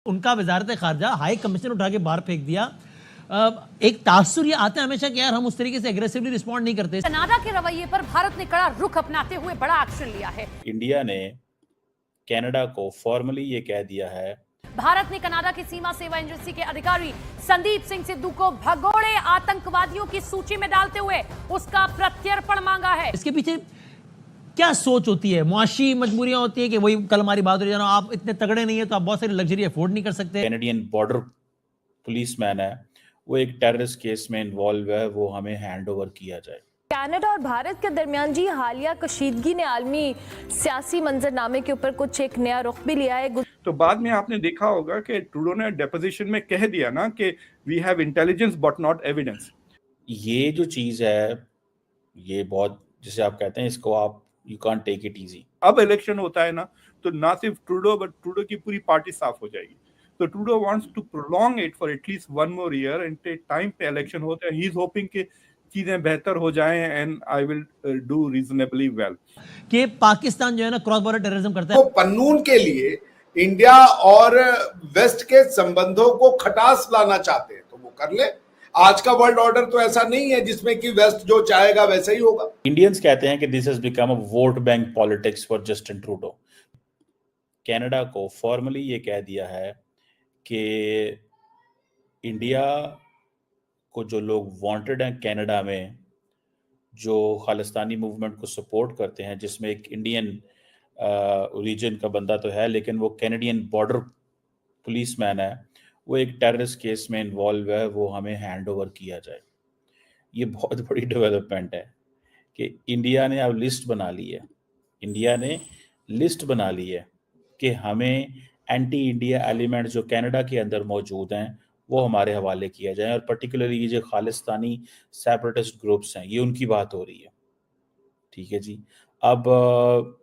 उनका वजारत खारजा high commission उठा के बाहर फेंक दिया। एक तासुर ये आता है हमेशा कि यार हम उस तरीके से एग्रेसिवली रिस्पॉन्ड नहीं करते। कनाडा के रवैये पर भारत ने कड़ा रुख अपनाते हुए बड़ा एक्शन लिया है। इंडिया ने कनाडा को फॉर्मली ये कह दिया है, भारत ने कनाडा की सीमा सेवा एजेंसी के अधिकारी संदीप सिंह सिद्धू को भगोड़े आतंकवादियों की सूची में डालते हुए उसका प्रत्यर्पण मांगा है। इसके पीछे क्या सोच होती है? मुआशी मजबूरियां होती है कि वही कल हमारी बात हो रही है, आप इतने तगड़े नहीं है तो आप बहुत सारी लग्जरी अफोर्ड नहीं कर सकते। कैनेडियन बॉर्डर पुलिसमैन है, वो एक टेररिस्ट केस में इन्वॉल्व है, वो हमें हैंड ओवर किया जाए। कनाडा और भारत के दरमियान जी हालिया कशीदगी ने आलमी सियासी मंजरनामे के ऊपर कुछ एक नया रुख भी लिया है। तो बाद में आपने देखा होगा कि ट्रूडो ने डेपोजिशन में कह दिया ना कि we have intelligence but not evidence. ये जो चीज है, ये बहुत, जिसे आप कहते हैं, इसको आप you can't take it easy. अब इलेक्शन होता है ना, तो ना सिर्फ ट्रूडो बट ट्रूडो की पूरी पार्टी साफ हो जाएगी। तो Trudeau wants to prolong it for at least one more year and time पे इलेक्शन होता है। ही इज होपिंग कि चीजें बेहतर हो जाएं and I will do reasonably well. कि पाकिस्तान जो है ना क्रॉस बॉर्डर टेररिज्म करता है। तो पन्नून के लिए इंडिया और वेस्ट के संबंधों को खटास लाना चाहते हैं तो वो कर ले। आज का वर्ल्ड ऑर्डर तो ऐसा नहीं है जिसमें कि वेस्ट जो चाहेगा वैसा ही होगा। इंडियंस कहते हैं कि this has become a vote bank politics for Justin Trudeau. Canada को फॉर्मली ये कह दिया है कि इंडिया को जो लोग वांटेड हैं कनाडा में, जो खालिस्तानी मूवमेंट को सपोर्ट करते हैं, जिसमें एक इंडियन ओरिजिन का बंदा तो है लेकिन वो कैनेडियन बॉर्डर पुलिसमैन है, वो एक टेररिस्ट केस में इन्वॉल्व है, वो हमें हैंड ओवर किया जाए। ये बहुत बड़ी डेवलपमेंट है कि इंडिया ने अब लिस्ट बना ली है। इंडिया ने लिस्ट बना ली है कि हमें एंटी इंडिया एलिमेंट जो कनाडा के अंदर मौजूद हैं वो हमारे हवाले किया जाए, और पर्टिकुलरली ये जो खालिस्तानी सेपरेटिस्ट ग्रुप्स हैं, ये उनकी बात हो रही है। ठीक है जी। अब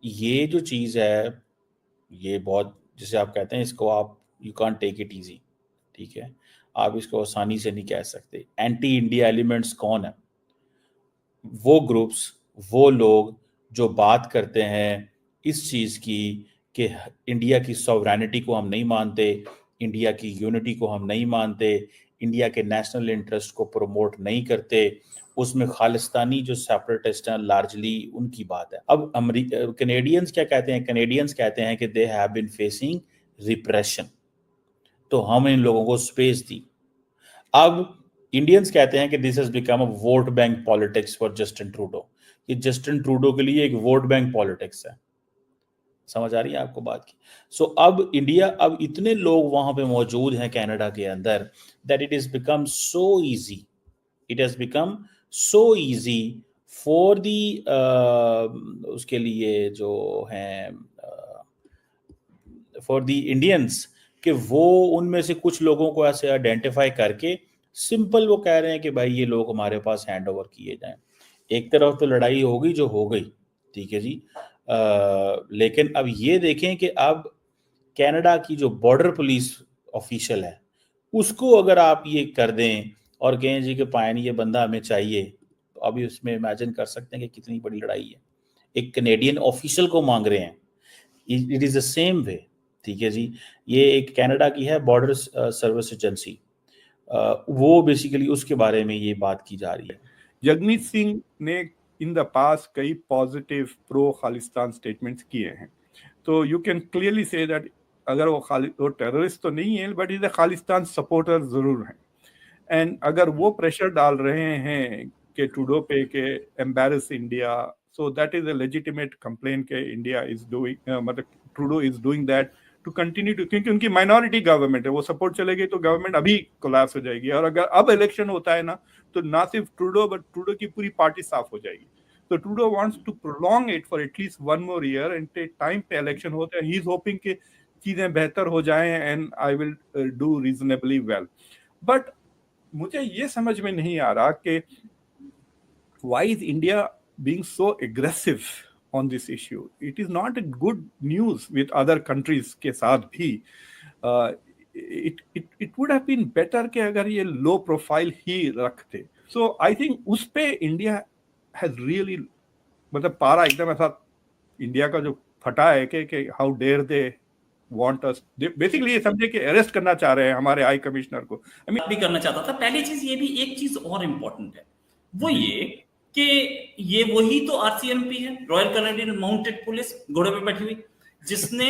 ये जो चीज़ है, ये बहुत, जिसे आप कहते हैं, इसको आप you can't take it easy. ठीक है, आप इसको आसानी से नहीं कह सकते। एंटी इंडिया एलिमेंट्स कौन है? वो ग्रुप्स, वो लोग जो बात करते हैं इस चीज़ की कि इंडिया की सॉवरेनिटी को हम नहीं मानते, इंडिया की यूनिटी को हम नहीं मानते, इंडिया के नेशनल इंटरेस्ट को प्रमोट नहीं करते, उसमें खालिस्तानी जो सेपरेटिस्ट हैं लार्जली उनकी बात है। अब कैनेडियंस क्या कहते हैं? कैनेडियंस कहते हैं कि they have been facing repression, तो हम इन लोगों को स्पेस दी। अब इंडियंस कहते हैं कि this has become a vote bank politics for Justin Trudeau. ये जस्टिन ट्रूडो के लिए एक वोट बैंक पॉलिटिक्स है। समझ आ रही है आपको बात की? सो अब इंडिया, अब इतने लोग वहां पे मौजूद हैं कनाडा के अंदर that it is become so easy, it has become so easy for the उसके लिए जो हैं फॉर दी इंडियंस कि वो उनमें से कुछ लोगों को ऐसे आइडेंटिफाई करके सिंपल वो कह रहे हैं कि भाई ये लोग हमारे पास हैंड ओवर किए जाएं। एक तरफ तो लड़ाई होगी जो हो गई, ठीक है जी, लेकिन अब ये देखें कि अब कनाडा की जो बॉर्डर पुलिस ऑफिशियल है उसको अगर आप ये कर दें और कहें जी कि पायन ये बंदा हमें चाहिए, तो अभी उसमें इमेजिन कर सकते हैं कि कितनी बड़ी लड़ाई है। एक कैनेडियन ऑफिशियल को मांग रहे हैं, it is the same way. ठीक है जी, ये एक कनाडा की है बॉर्डर सर्विस एजेंसी, वो बेसिकली उसके बारे में ये बात की जा रही है। जगमीत सिंह ने इन द पास कई पॉजिटिव प्रो खालिस्तान स्टेटमेंट्स किए हैं, तो you can clearly say that अगर वो टेररिस्ट तो नहीं है but is a Khalistan supporter जरूर हैं। एंड अगर वो प्रेशर डाल रहे हैं कि ट्रूडो पे के embarrass India, so that is a legitimate complain के इंडिया इज डूइंग, मतलब Trudeau is doing that to continue to, क्योंकि उनकी माइनॉरिटी गवर्नमेंट है, वो सपोर्ट चलेगी तो गवर्नमेंट अभी कोलैप्स हो जाएगी। और अगर अब इलेक्शन होता है ना, तो ना सिर्फ ट्रूडो बट ट्रूडो की पूरी पार्टी साफ हो जाएगी। तो Trudeau wants to prolong it for at least one more year and time पे इलेक्शन होता है। ही इज होपिंग कि चीजें बेहतर हो जाएं and I will do reasonably well. But मुझे ये समझ में नहीं आ रहा कि why is India being so aggressive on this issue. It is not a good news with other countries के साथ भी। it would have been better कि अगर ये low profile ही रखते। So I think उस पे इंडिया has really, मतलब पारा एकदम ऐसा इंडिया का जो फटा है कि how dare they want us, basically ये समझे कि अरेस्ट करना चाह रहे हैं हमारे हाई कमिश्नर को। आई मीन भी करना चाहता था। पहली चीज ये भी, एक चीज और इम्पोर्टेंट है, वो ये कि ये वही तो आरसीएमपी है, रॉयल कैनेडियन माउंटेड पुलिस, घोड़े पे बैठी हुई, जिसने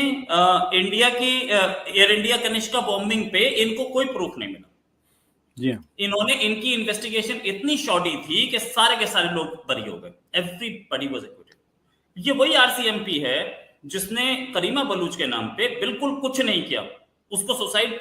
इंडिया की एयर इंडिया कनिष्का बॉम्बिंग पे इनको कोई प्रूफ नहीं मिला। जी हाँ, इन्होंने, इनकी इन्वेस्टिगेशन इतनी शॉर्टी थी कि सारे के सारे लोग बरी हो गए, एवरीबॉडी वाज एक्विटेड। ये वही आरसीएमपी है जिसने करीमा बलूच के नाम पे बिल्कुल कुछ नहीं किया, उसको सुसाइड